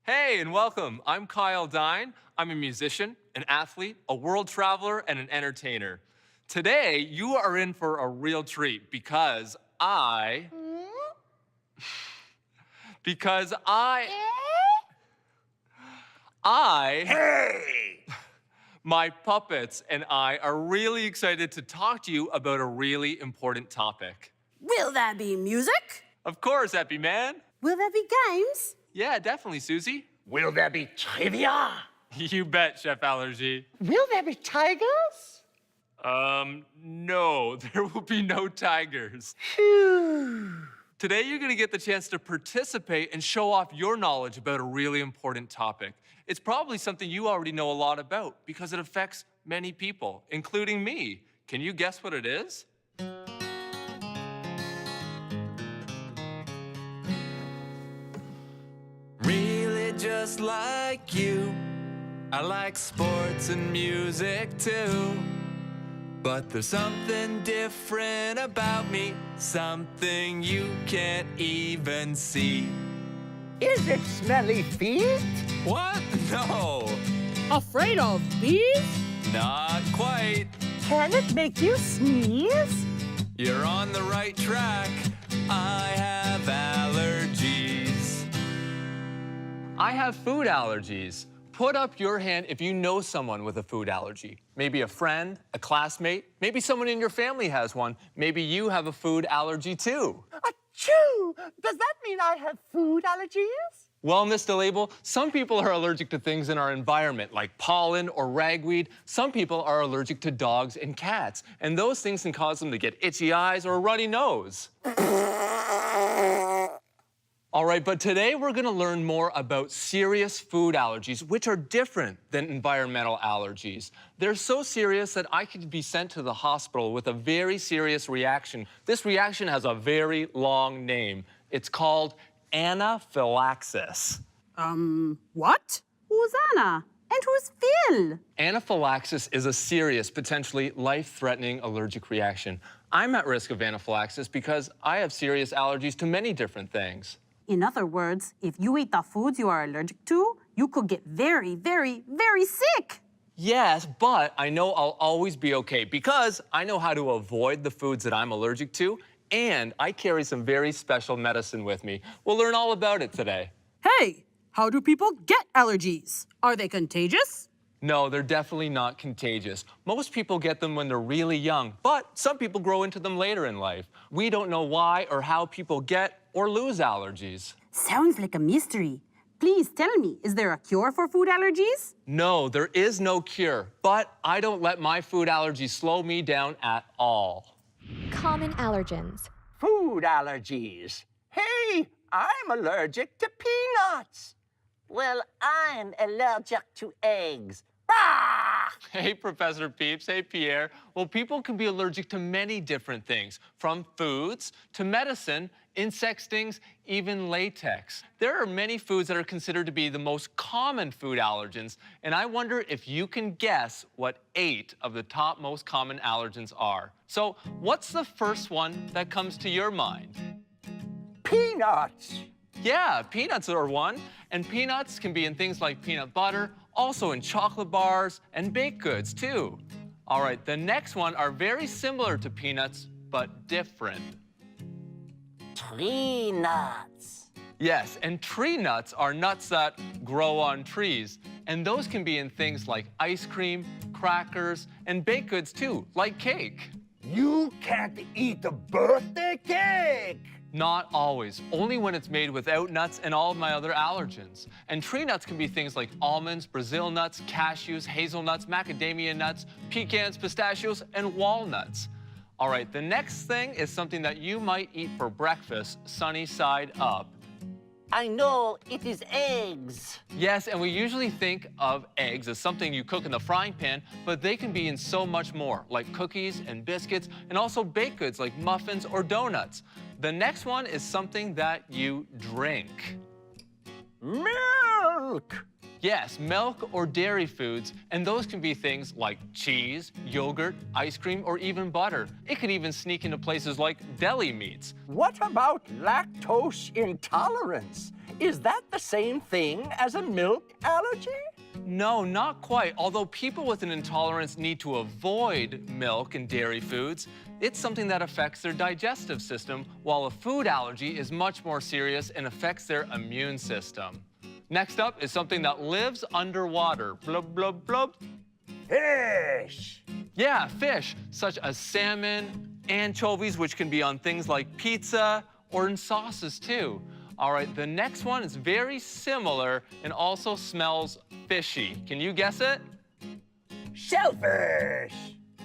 Hey, and welcome. I'm Kyle Dine. I'm a musician, an athlete, a world traveler, and an entertainer. Today, you are in for a real treat because Hey! my puppets and I are really excited to talk to you about a really important topic. Will that be music? Of course, Epi Man. Will there be games? Yeah, definitely, Suzie. Will there be trivia? You bet, Chef Allergy. Will there be tigers? No, there will be no tigers. Phew. Today, you're gonna get the chance to participate and show off your knowledge about a really important topic. It's probably something you already know a lot about because it affects many people, including me. Can you guess what it is? Really just like you, I like sports and music too. But there's something different about me, something you can't even see. Is it smelly feet? What? No, Afraid of bees? not quite. Can it make you sneeze? You're on the right track. I have allergies. I have food allergies. Put up your hand if you know someone with a food allergy. Maybe a friend, a classmate, maybe someone in your family has one. Maybe you have a food allergy too. Achoo! Does that mean I have food allergies? Well, Mr. Label, some people are allergic to things in our environment, like pollen or ragweed. Some people are allergic to dogs and cats, and those things can cause them to get itchy eyes or a runny nose. All right, but today we're gonna learn more about serious food allergies, which are different than environmental allergies. They're so serious that I could be sent to the hospital with a very serious reaction. This reaction has a very long name. It's called anaphylaxis. What? Who's Anna? And who's Phil? Anaphylaxis is a serious, potentially life-threatening allergic reaction. I'm at risk of anaphylaxis because I have serious allergies to many different things. In other words, if you eat the foods you are allergic to, you could get very, very, very sick. Yes, but I know I'll always be okay because I know how to avoid the foods that I'm allergic to, and I carry some very special medicine with me. We'll learn all about it today. Hey, how do people get allergies? Are they contagious? No, they're definitely not contagious. Most people get them when they're really young, but some people grow into them later in life. We don't know why or how people get or lose allergies. Sounds like a mystery. Please tell me, is there a cure for food allergies? No, there is no cure, but I don't let my food allergies slow me down at all. Common allergens. Food allergies. Hey, I'm allergic to peanuts. Well, I'm allergic to eggs. Ah! Hey, Professor Peeps. Hey, Pierre. Well, people can be allergic to many different things, from foods to medicine, insect stings, even latex. There are many foods that are considered to be the most common food allergens, and I wonder if you can guess what 8 of the top most common allergens are. So, what's the first one that comes to your mind? Peanuts. Yeah, peanuts are one, and peanuts can be in things like peanut butter, also in chocolate bars and baked goods too. All right, the next one are very similar to peanuts, but different. Tree nuts. Yes, and tree nuts are nuts that grow on trees, and those can be in things like ice cream, crackers, and baked goods too, like cake. You can't eat the birthday cake. Not always, only when it's made without nuts and all of my other allergens. And tree nuts can be things like almonds, Brazil nuts, cashews, hazelnuts, macadamia nuts, pecans, pistachios, and walnuts. All right, the next thing is something that you might eat for breakfast, sunny side up. I know, it is eggs. Yes, and we usually think of eggs as something you cook in the frying pan, but they can be in so much more, like cookies and biscuits, and also baked goods like muffins or donuts. The next one is something that you drink. Milk. Yes, milk or dairy foods, and those can be things like cheese, yogurt, ice cream, or even butter. It can even sneak into places like deli meats. What about lactose intolerance? Is that the same thing as a milk allergy? No, not quite. Although people with an intolerance need to avoid milk and dairy foods, it's something that affects their digestive system, while a food allergy is much more serious and affects their immune system. Next up is something that lives underwater. Blub, blub, blub. Fish! Yeah, fish, such as salmon, anchovies, which can be on things like pizza or in sauces too. All right, the next one is very similar and also smells fishy. Can you guess it? Shellfish!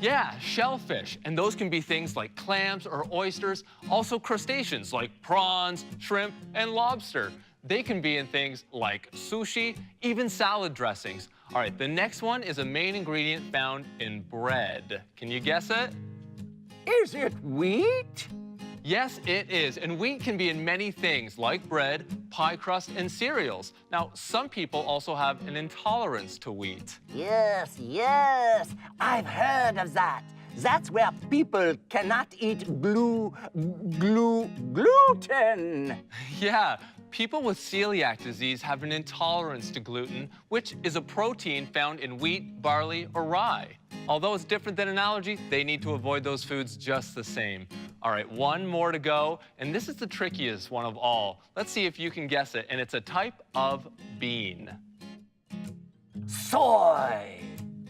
Yeah, shellfish. And those can be things like clams or oysters, also crustaceans like prawns, shrimp, and lobster. They can be in things like sushi, even salad dressings. All right, the next one is a main ingredient found in bread. Can you guess it? Is it wheat? Yes, it is. And wheat can be in many things like bread, pie crust, and cereals. Now, some people also have an intolerance to wheat. Yes, I've heard of that. That's where people cannot eat gluten. Yeah, people with celiac disease have an intolerance to gluten, which is a protein found in wheat, barley, or rye. Although it's different than an allergy, they need to avoid those foods just the same. All right, one more to go, and this is the trickiest one of all. Let's see if you can guess it, and it's a type of bean. Soy.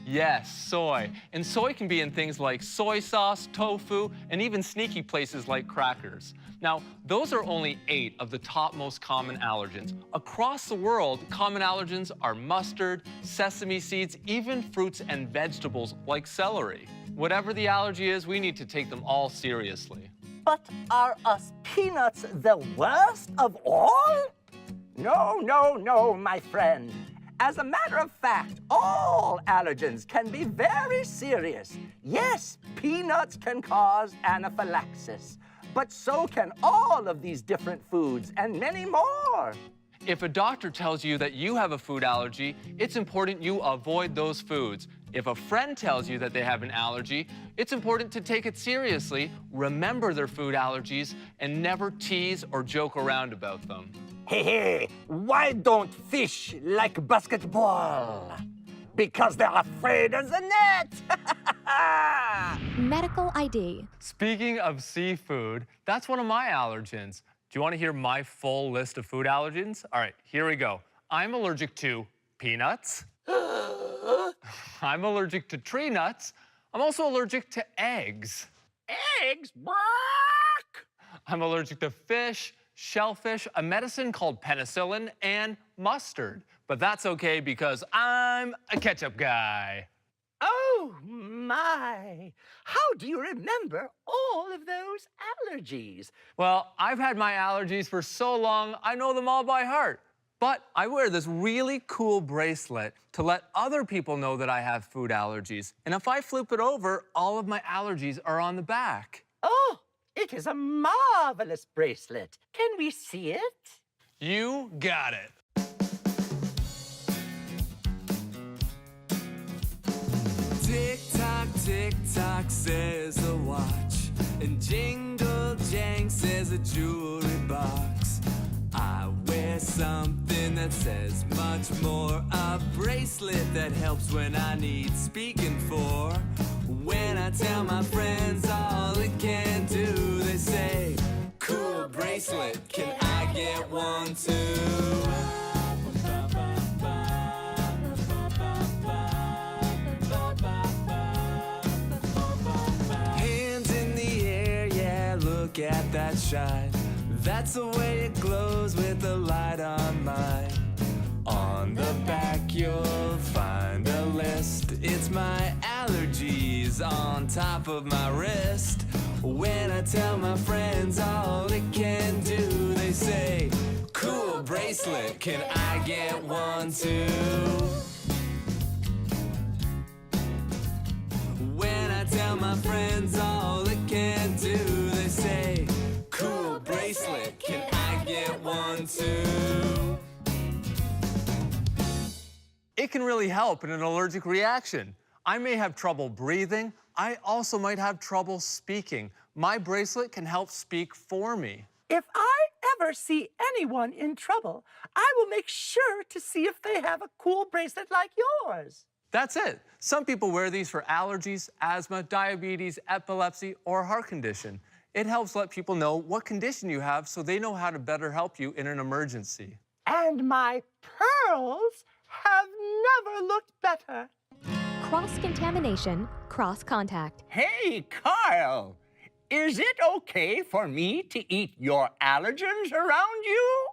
Yes, soy. And soy can be in things like soy sauce, tofu, and even sneaky places like crackers. Now, those are only 8 of the top most common allergens. Across the world, common allergens are mustard, sesame seeds, even fruits and vegetables like celery. Whatever the allergy is, we need to take them all seriously. But are us peanuts the worst of all? No, my friend. As a matter of fact, all allergens can be very serious. Yes, peanuts can cause anaphylaxis, but so can all of these different foods and many more. If a doctor tells you that you have a food allergy, it's important you avoid those foods. If a friend tells you that they have an allergy, it's important to take it seriously, remember their food allergies, and never tease or joke around about them. Hey, why don't fish like basketball? Because they're afraid of the net. Medical ID. Speaking of seafood, that's one of my allergens. Do you want to hear my full list of food allergens? All right, here we go. I'm allergic to peanuts. I'm allergic to tree nuts. I'm also allergic to eggs. Eggs? Bark! I'm allergic to fish, shellfish, a medicine called penicillin, and mustard. But that's okay because I'm a ketchup guy. Oh, my. How do you remember all of those allergies? Well, I've had my allergies for so long, I know them all by heart. But I wear this really cool bracelet to let other people know that I have food allergies. And if I flip it over, all of my allergies are on the back. Oh, it is a marvelous bracelet. Can we see it? You got it. Tick tock, says the watch, and jingle jang says a jewelry box. I wear something that says much more, a bracelet that helps when I need speaking for. When I tell my friends all it can do, they say, cool bracelet, can I get one too? Look at that shine. That's the way it glows with the light on mine. On the back you'll find a list. It's my allergies on top of my wrist. When I tell my friends all it can do, they say, cool bracelet, can I get one too? When I tell my friends all it can do, they say, cool bracelet, can I get one too? It can really help in an allergic reaction. I may have trouble breathing. I also might have trouble speaking. My bracelet can help speak for me. If I ever see anyone in trouble, I will make sure to see if they have a cool bracelet like yours. That's it. Some people wear these for allergies, asthma, diabetes, epilepsy, or a heart condition. It helps let people know what condition you have so they know how to better help you in an emergency. And my pearls have never looked better. Cross-contamination, cross-contact. Hey, Kyle, is it okay for me to eat your allergens around you?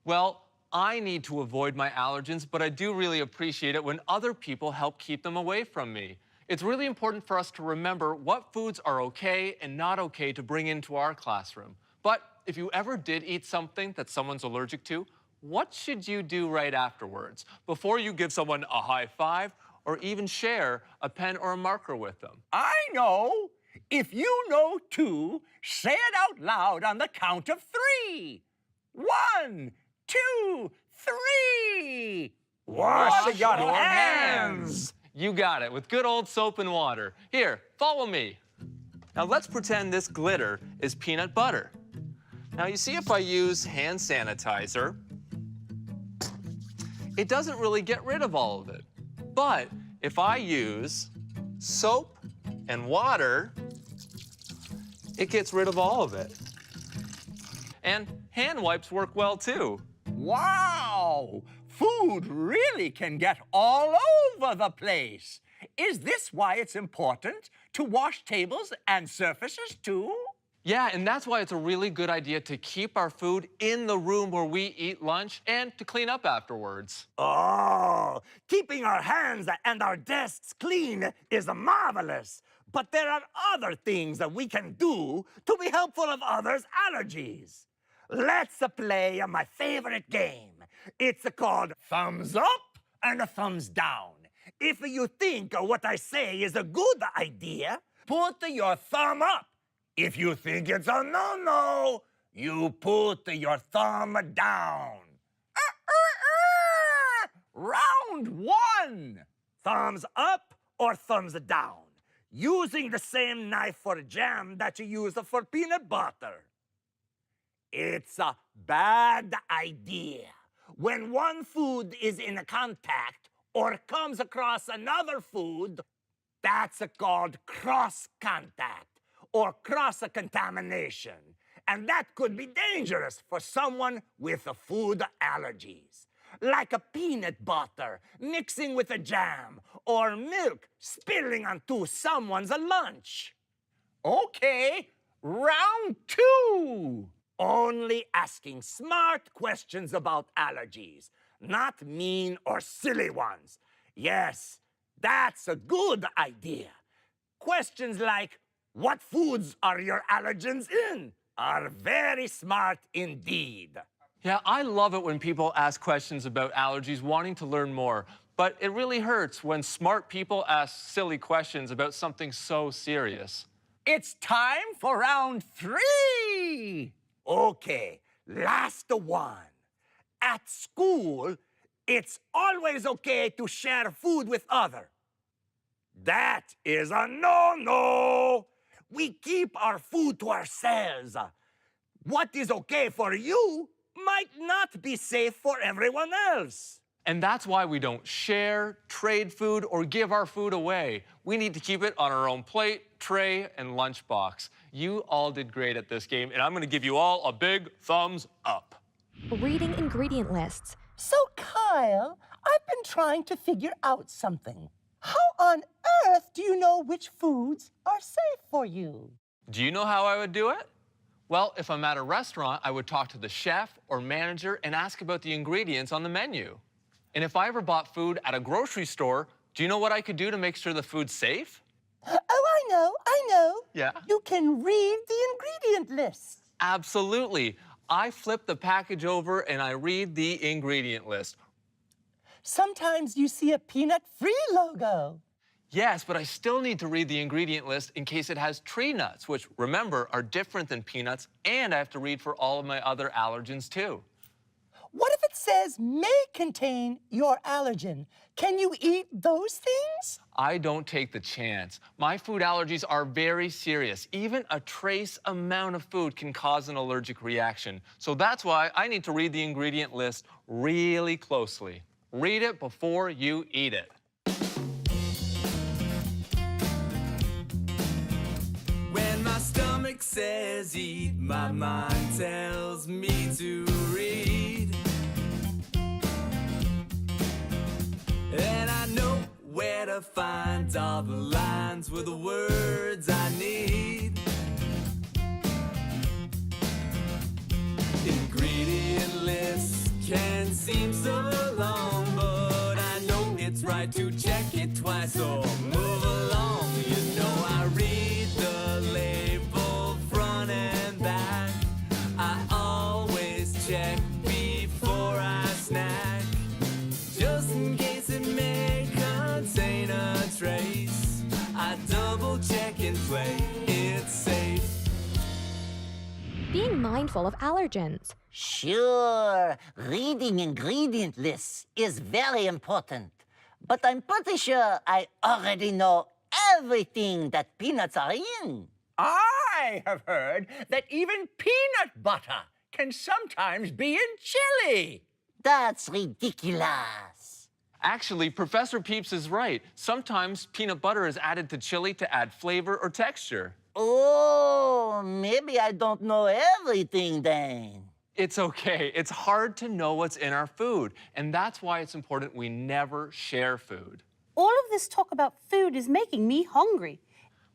Well, I need to avoid my allergens, but I do really appreciate it when other people help keep them away from me. It's really important for us to remember what foods are okay and not okay to bring into our classroom. But if you ever did eat something that someone's allergic to, what should you do right afterwards, before you give someone a high five or even share a pen or a marker with them? I know. If you know too, say it out loud on the count of 3. 1, 2, 3. Wash your hands. You got it, with good old soap and water. Here, follow me. Now let's pretend this glitter is peanut butter. Now you see, if I use hand sanitizer, it doesn't really get rid of all of it. But if I use soap and water, it gets rid of all of it. And hand wipes work well too. Wow! Food really can get all over the place. Is this why it's important to wash tables and surfaces too? Yeah, and that's why it's a really good idea to keep our food in the room where we eat lunch and to clean up afterwards. Oh, keeping our hands and our desks clean is marvelous. But there are other things that we can do to be helpful of others' allergies. Let's play my favorite game. It's called Thumbs Up and Thumbs Down. If you think what I say is a good idea, put your thumb up. If you think it's a no-no, you put your thumb down. Round 1. Thumbs up or thumbs down, using the same knife for jam that you use for peanut butter. It's a bad idea when one food is in contact or comes across another food. That's called cross-contact or cross-contamination, and that could be dangerous for someone with food allergies, like a peanut butter mixing with a jam or milk spilling onto someone's lunch. Okay, round 2. Only asking smart questions about allergies, not mean or silly ones. Yes, that's a good idea. Questions like, what foods are your allergens in, are very smart indeed. Yeah, I love it when people ask questions about allergies, wanting to learn more. But it really hurts when smart people ask silly questions about something so serious. It's time for round 3. Okay, last one. At school, it's always okay to share food with others. That is a no-no. We keep our food to ourselves. What is okay for you might not be safe for everyone else. And that's why we don't share, trade food, or give our food away. We need to keep it on our own plate, tray, and lunchbox. You all did great at this game, and I'm going to give you all a big thumbs up. Reading ingredient lists. So, Kyle, I've been trying to figure out something. How on earth do you know which foods are safe for you? Do you know how I would do it? Well, if I'm at a restaurant, I would talk to the chef or manager and ask about the ingredients on the menu. And if I ever bought food at a grocery store, do you know what I could do to make sure the food's safe? Oh, I know. Yeah? You can read the ingredient list. Absolutely. I flip the package over and I read the ingredient list. Sometimes you see a peanut-free logo. Yes, but I still need to read the ingredient list in case it has tree nuts, which, remember, are different than peanuts, and I have to read for all of my other allergens, too. What if it says may contain your allergen. Can you eat those things? I don't take the chance. My food allergies are very serious. Even a trace amount of food can cause an allergic reaction. So that's why I need to read the ingredient list really closely. Read it before you eat it. When my stomach says eat, my mind tells me to read. And I know where to find all the lines with the words I need. Ingredient lists can seem so long, but I know it's right to check it twice or move along. You know I read the label front and back. I always check before I snack, just in case it may contain a trace. I double check and play it safe. Being mindful of allergens. Sure, reading ingredient lists is very important. But I'm pretty sure I already know everything that peanuts are in. I have heard that even peanut butter can sometimes be in chili. That's ridiculous. Actually, Professor Peeps is right. Sometimes peanut butter is added to chili to add flavor or texture. Oh, maybe I don't know everything then. It's okay. It's hard to know what's in our food, and that's why it's important we never share food. All of this talk about food is making me hungry.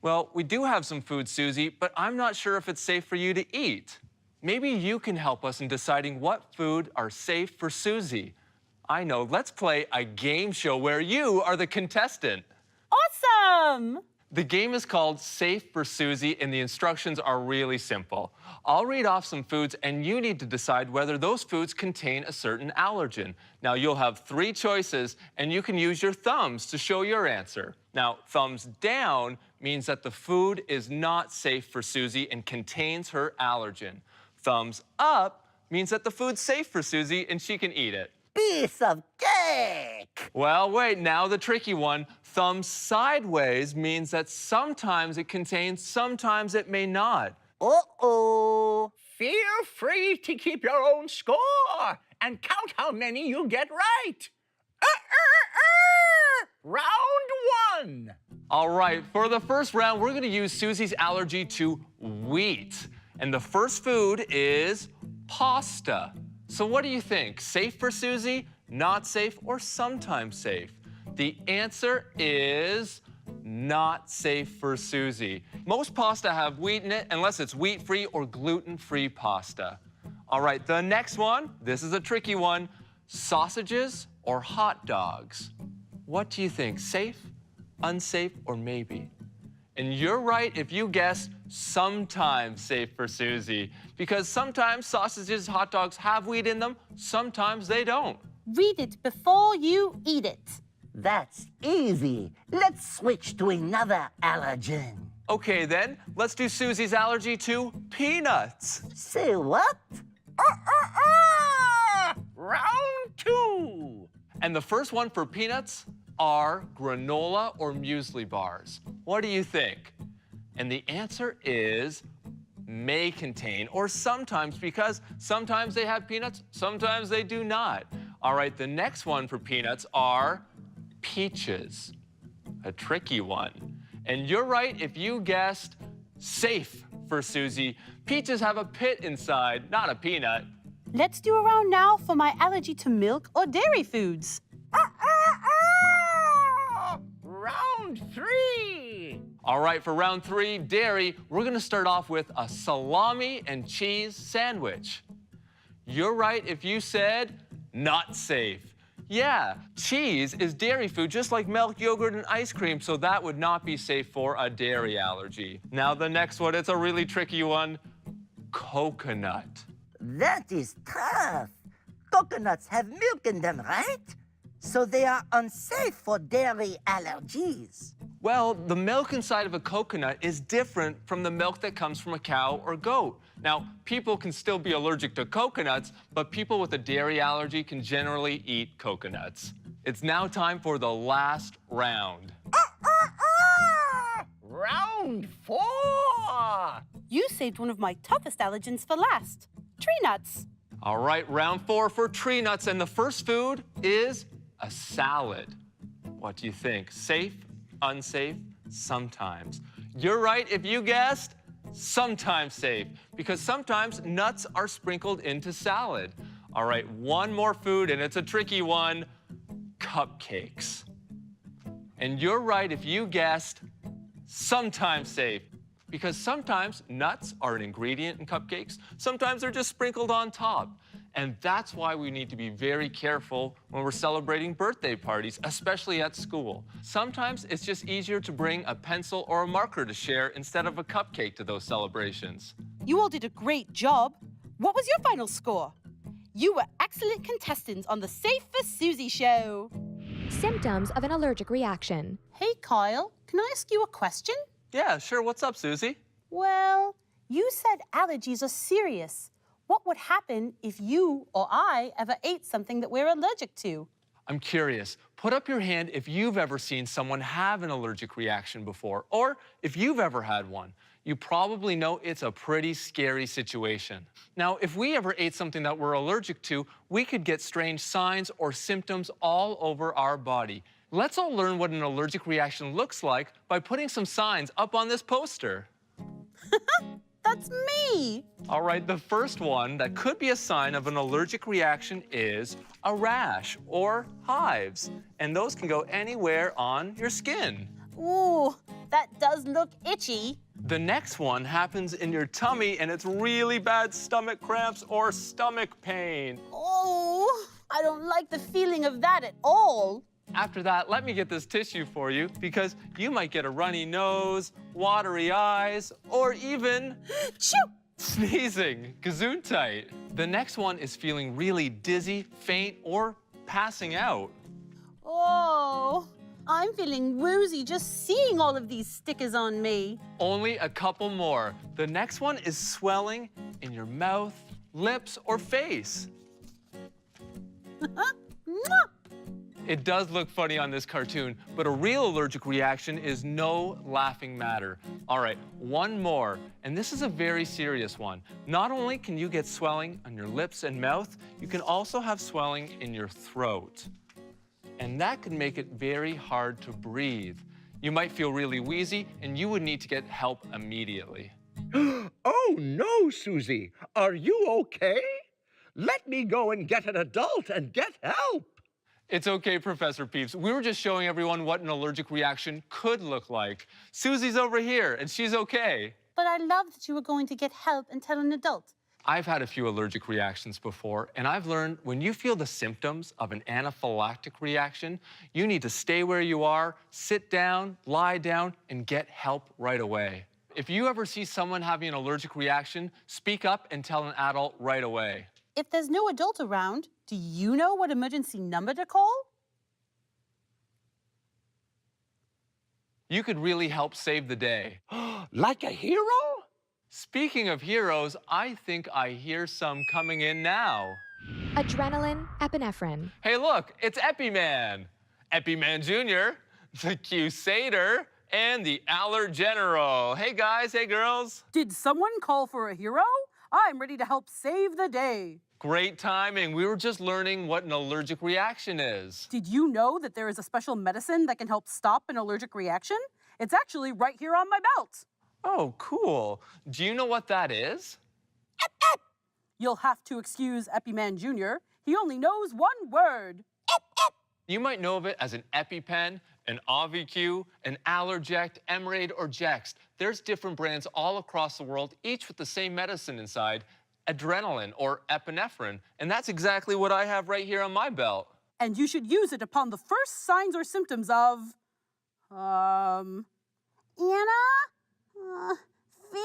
Well, we do have some food, Suzie, but I'm not sure if it's safe for you to eat. Maybe you can help us in deciding what food are safe for Suzie. I know, let's play a game show where you are the contestant. Awesome! The game is called Safe for Suzie, and the instructions are really simple. I'll read off some foods, and you need to decide whether those foods contain a certain allergen. Now, you'll have 3 choices, and you can use your thumbs to show your answer. Now, thumbs down means that the food is not safe for Suzie and contains her allergen. Thumbs up means that the food's safe for Suzie and she can eat it. Piece of cake! Well, wait, now the tricky one. Thumbs sideways means that sometimes it contains, sometimes it may not. Uh-oh. Feel free to keep your own score and count how many you get right. Round 1. All right, for the first round, we're gonna use Suzie's allergy to wheat. And the first food is pasta. So what do you think? Safe for Suzie, not safe, or sometimes safe? The answer is not safe for Suzie. Most pasta have wheat in it unless it's wheat-free or gluten-free pasta. All right, the next one, this is a tricky one. Sausages or hot dogs? What do you think? Safe, unsafe, or maybe? And you're right if you guessed sometimes safe for Suzie, because sometimes sausages, hot dogs have wheat in them, sometimes they don't. Read it before you eat it. That's easy. Let's switch to another allergen. Okay then, let's do Suzie's allergy to peanuts. Say what? Round 2. And the first one for peanuts are granola or muesli bars. What do you think? And the answer is may contain, or sometimes, because sometimes they have peanuts, sometimes they do not. All right, the next one for peanuts are peaches, a tricky one. And you're right if you guessed safe for Suzie. Peaches have a pit inside, not a peanut. Let's do a round now for my allergy to milk or dairy foods. Round 3. All right, for round 3, dairy, we're gonna start off with a salami and cheese sandwich. You're right if you said not safe. Yeah, cheese is dairy food, just like milk, yogurt, and ice cream, so that would not be safe for a dairy allergy. Now the next one, it's a really tricky one, coconut. That is tough. Coconuts have milk in them, right? So they are unsafe for dairy allergies. Well, the milk inside of a coconut is different from the milk that comes from a cow or goat. Now, people can still be allergic to coconuts, but people with a dairy allergy can generally eat coconuts. It's now time for the last round. Round 4! You saved one of my toughest allergens for last. Tree nuts. All right, round 4 for tree nuts, and the first food is a salad. What do you think? Safe, unsafe, sometimes? You're right if you guessed sometimes safe, because sometimes nuts are sprinkled into salad. All right, one more food, and it's a tricky one, cupcakes. And you're right if you guessed sometimes safe, because sometimes nuts are an ingredient in cupcakes, sometimes they're just sprinkled on top. And that's why we need to be very careful when we're celebrating birthday parties, especially at school. Sometimes it's just easier to bring a pencil or a marker to share instead of a cupcake to those celebrations. You all did a great job. What was your final score? You were excellent contestants on the Safe for Suzie show. Symptoms of an allergic reaction. Hey, Kyle, can I ask you a question? Yeah, sure. What's up, Suzie? Well, you said allergies are serious. What would happen if you or I ever ate something that we're allergic to? I'm curious. Put up your hand if you've ever seen someone have an allergic reaction before, or if you've ever had one. You probably know it's a pretty scary situation. Now, if we ever ate something that we're allergic to, we could get strange signs or symptoms all over our body. Let's all learn what an allergic reaction looks like by putting some signs up on this poster. That's me. All right, the first one that could be a sign of an allergic reaction is a rash or hives. And those can go anywhere on your skin. Ooh, that does look itchy. The next one happens in your tummy, and it's really bad stomach cramps or stomach pain. Oh, I don't like the feeling of that at all. After that, let me get this tissue for you, because you might get a runny nose, watery eyes, or even Choo! sneezing, gesundheit. The next one is feeling really dizzy, faint, or passing out. Oh, I'm feeling woozy just seeing all of these stickers on me. Only a couple more. The next one is swelling in your mouth, lips, or face. Mwah! It does look funny on this cartoon, but a real allergic reaction is no laughing matter. All right, one more, and this is a very serious one. Not only can you get swelling on your lips and mouth, you can also have swelling in your throat. And that can make it very hard to breathe. You might feel really wheezy, and you would need to get help immediately. Oh, no, Suzie. Are you okay? Let me go and get an adult and get help. It's okay, Professor Peeps. We were just showing everyone what an allergic reaction could look like. Susie's over here, and she's okay. But I love that you were going to get help and tell an adult. I've had a few allergic reactions before, and I've learned when you feel the symptoms of an anaphylactic reaction, you need to stay where you are, sit down, lie down, and get help right away. If you ever see someone having an allergic reaction, speak up and tell an adult right away. If there's no adult around, do you know what emergency number to call? You could really help save the day. Like a hero? Speaking of heroes, I think I hear some coming in now. Adrenaline, epinephrine. Hey, look, it's Epi-Man. Epi-Man Jr., the Q-Sater, and the Allergeneral. Hey, guys, hey, girls. Did someone call for a hero? I'm ready to help save the day. Great timing. We were just learning what an allergic reaction is. Did you know that there is a special medicine that can help stop an allergic reaction? It's actually right here on my belt. Oh, cool. Do you know what that is? You'll have to excuse Epi-Man Jr. He only knows one word. You might know of it as an EpiPen, an AviQ, an Allerject, Emerade, or Jext. There's different brands all across the world, each with the same medicine inside, adrenaline or epinephrine. And that's exactly what I have right here on my belt. And you should use it upon the first signs or symptoms of... Anna? Phil?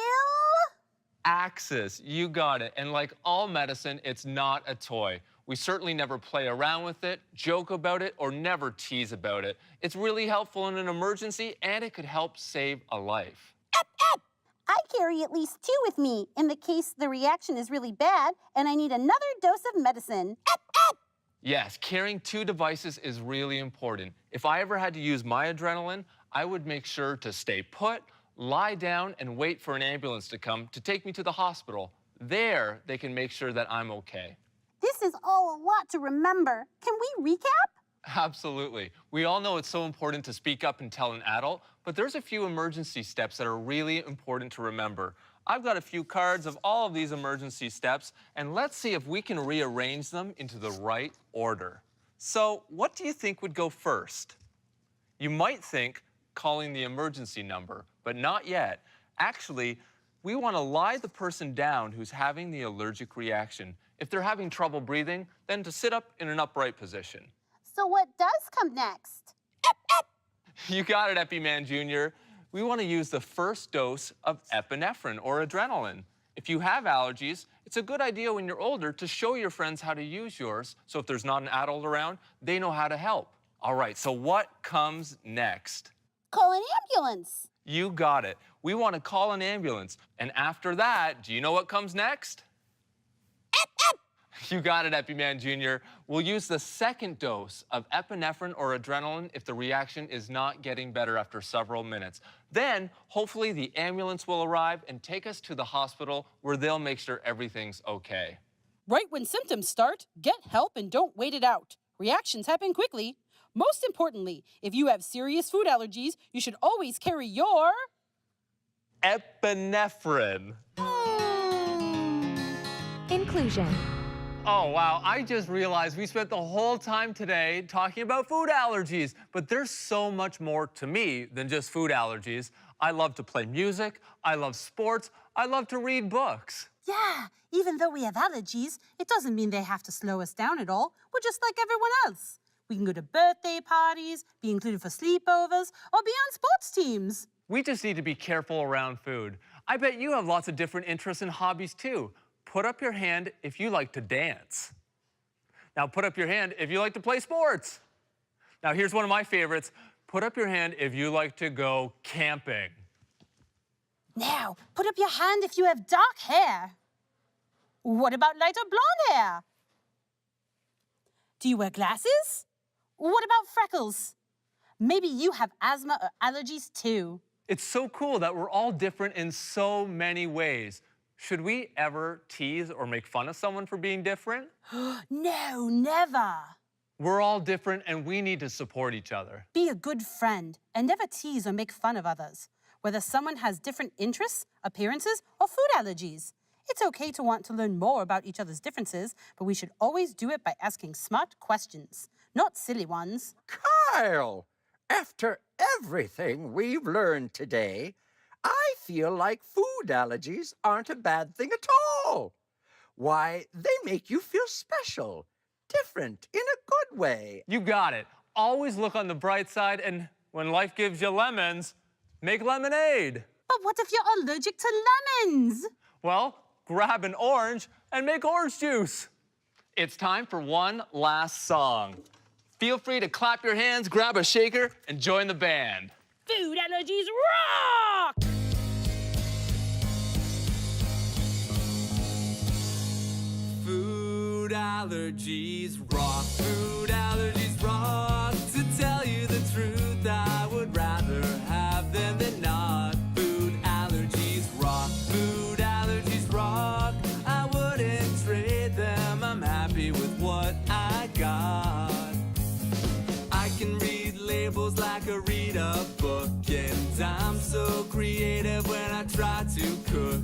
Axis, you got it. And like all medicine, it's not a toy. We certainly never play around with it, joke about it, or never tease about it. It's really helpful in an emergency, and it could help save a life. I carry at least 2 with me in the case the reaction is really bad and I need another dose of medicine. Yes, carrying 2 devices is really important. If I ever had to use my adrenaline, I would make sure to stay put, lie down, and wait for an ambulance to come to take me to the hospital. There, they can make sure that I'm okay. This is all a lot to remember. Can we recap? Absolutely. We all know it's so important to speak up and tell an adult, but there's a few emergency steps that are really important to remember. I've got a few cards of all of these emergency steps, and let's see if we can rearrange them into the right order. So, what do you think would go first? You might think calling the emergency number, but not yet. Actually, we want to lie the person down who's having the allergic reaction. If they're having trouble breathing, then to sit up in an upright position. So what does come next? You got it, EpiMan Jr. We want to use the first dose of epinephrine or adrenaline. If you have allergies, it's a good idea when you're older to show your friends how to use yours, so if there's not an adult around, they know how to help. All right, so what comes next? Call an ambulance. You got it. We want to call an ambulance. And after that, do you know what comes next? You got it, EpiMan Jr. We'll use the second dose of epinephrine or adrenaline if the reaction is not getting better after several minutes. Then, hopefully, the ambulance will arrive and take us to the hospital where they'll make sure everything's okay. Right when symptoms start, get help and don't wait it out. Reactions happen quickly. Most importantly, if you have serious food allergies, you should always carry your Epinephrine. Inclusion. Oh, wow, I just realized we spent the whole time today talking about food allergies, but there's so much more to me than just food allergies. I love to play music, I love sports, I love to read books. Yeah, even though we have allergies, it doesn't mean they have to slow us down at all. We're just like everyone else. We can go to birthday parties, be included for sleepovers, or be on sports teams. We just need to be careful around food. I bet you have lots of different interests and hobbies too. Put up your hand if you like to dance. Now put up your hand if you like to play sports. Now here's one of my favorites. Put up your hand if you like to go camping. Now, put up your hand if you have dark hair. What about light or blonde hair? Do you wear glasses? What about freckles? Maybe you have asthma or allergies too. It's so cool that we're all different in so many ways. Should we ever tease or make fun of someone for being different? No, never. We're all different and we need to support each other. Be a good friend and never tease or make fun of others, whether someone has different interests, appearances, or food allergies. It's okay to want to learn more about each other's differences, but we should always do it by asking smart questions, not silly ones. Kyle, after everything we've learned today, I feel like food allergies aren't a bad thing at all. Why, they make you feel special, different, in a good way. You got it. Always look on the bright side, and when life gives you lemons, make lemonade. But what if you're allergic to lemons? Well, grab an orange and make orange juice. It's time for one last song. Feel free to clap your hands, grab a shaker, and join the band. food allergies rock! Food allergies rock. Food allergies rock. To tell you the truth, I would rather have them than not. Food allergies rock. Food allergies rock. I wouldn't trade them. I'm happy with what I got. I can read labels like I read a book, and I'm so creative when I try to cook.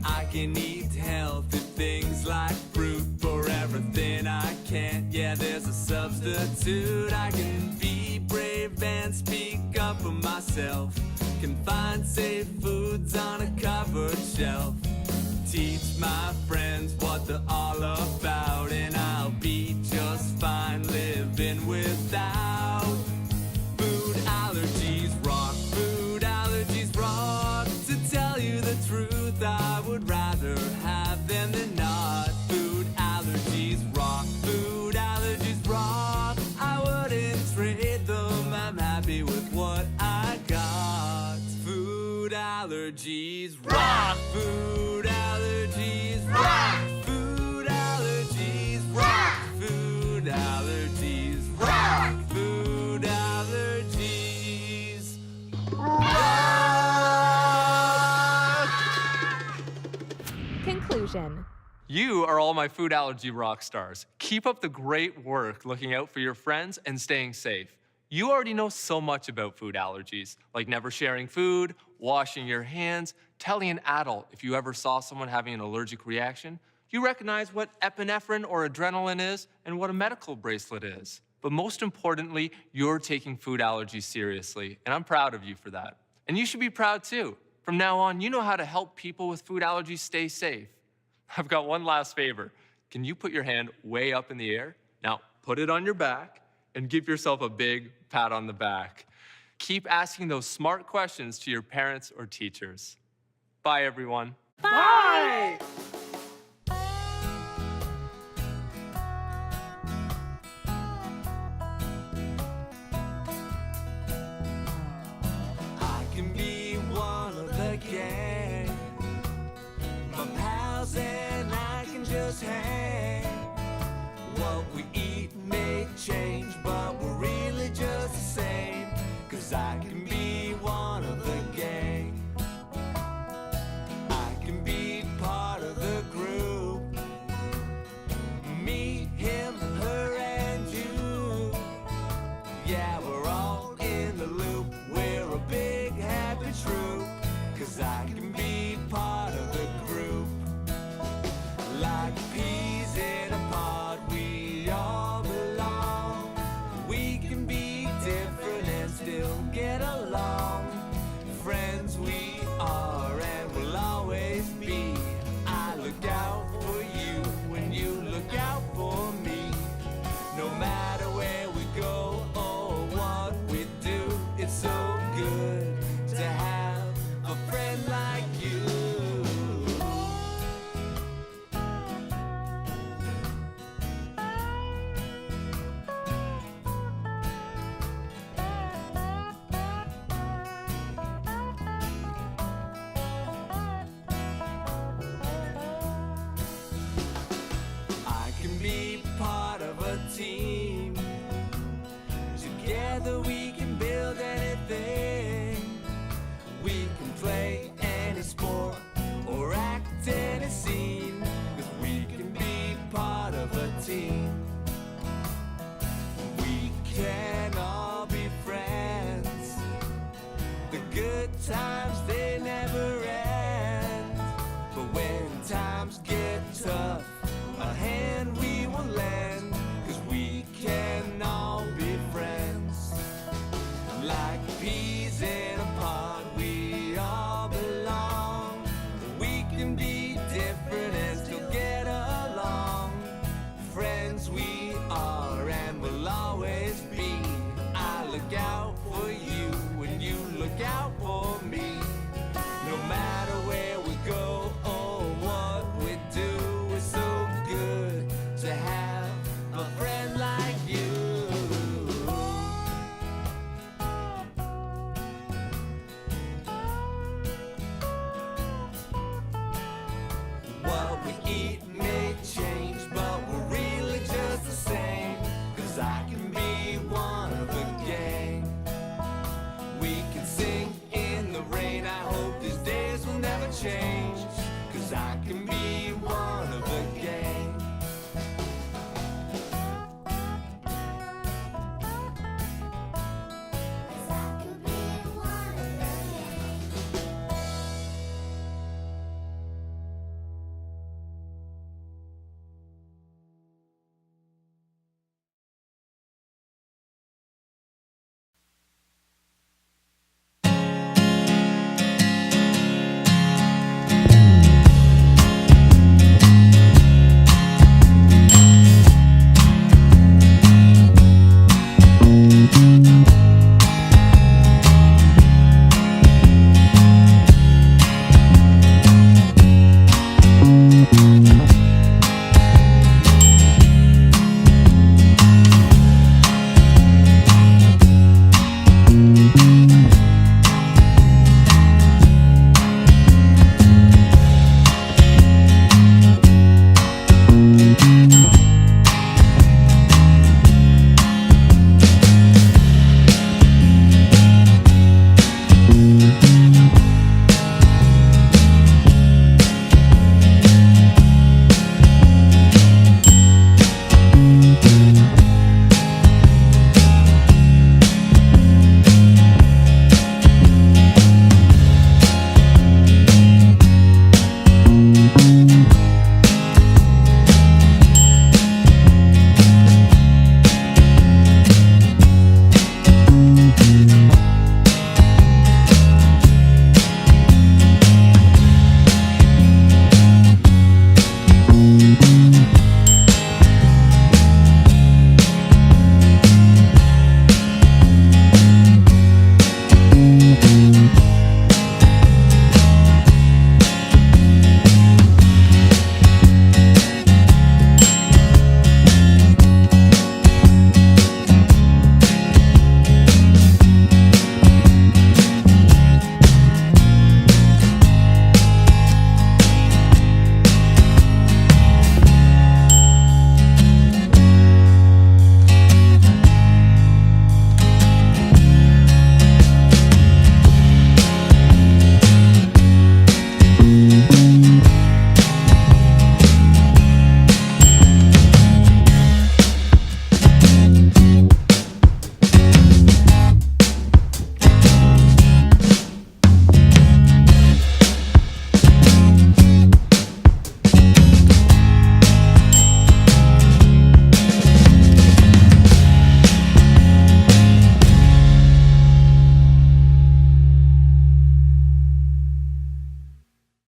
I can eat healthy things like fruit for everything I can't. Yeah, there's a substitute. I can be brave and speak up for myself. Can find safe foods on a covered shelf. Teach my friends what they're all about, and I'll be just fine living without. Food allergies rock. Food allergies rock. To tell you the truth, I would rather have them than not. Food allergies rock. allergies rock. Food allergies rock. Food allergies rock. Food allergies rock. Food allergies rock. Conclusion. You are all my food allergy rock stars. Keep up the great work looking out for your friends and staying safe. You already know so much about food allergies, like never sharing food, washing your hands, telling an adult if you ever saw someone having an allergic reaction. You recognize what epinephrine or adrenaline is and what a medical bracelet is. But most importantly, you're taking food allergies seriously, and I'm proud of you for that. And you should be proud too. From now on, you know how to help people with food allergies stay safe. I've got one last favor. Can you put your hand way up in the air? Now, put it on your back and give yourself a big pat on the back. Keep asking those smart questions to your parents or teachers. Bye, everyone. Bye! I can be one of the gang. My pals and I can just hang. What we eat may change, but we're really just the same. 'Cause I can be one of the gang. I can be part of the group. Me, him, her, and you. Yeah, we're all in the loop. We're a big happy troop. 'Cause I can be part of the group. Like peas in a pod, we all belong. We can be different and still get along. Friends we are and will always be. I look out for you when you look out for me. No matter where we go or what we do, it's so good to have a friend like you. I can be part of a team. Together we can build anything. We can play any sport or act any scene. 'Cause we can be part of a team. We can all be friends. The good times, they never end. But when times get tough, a hand we will lend. 'Cause we can all be friends. Like peas in a pod, we all belong. We can be different and still get along. Friends we are and will always be. I look out for you when you look out for me. No matter where we go or what we do, it's so good to have a friend like you. What we eat may change, but we're really just the same. 'Cause I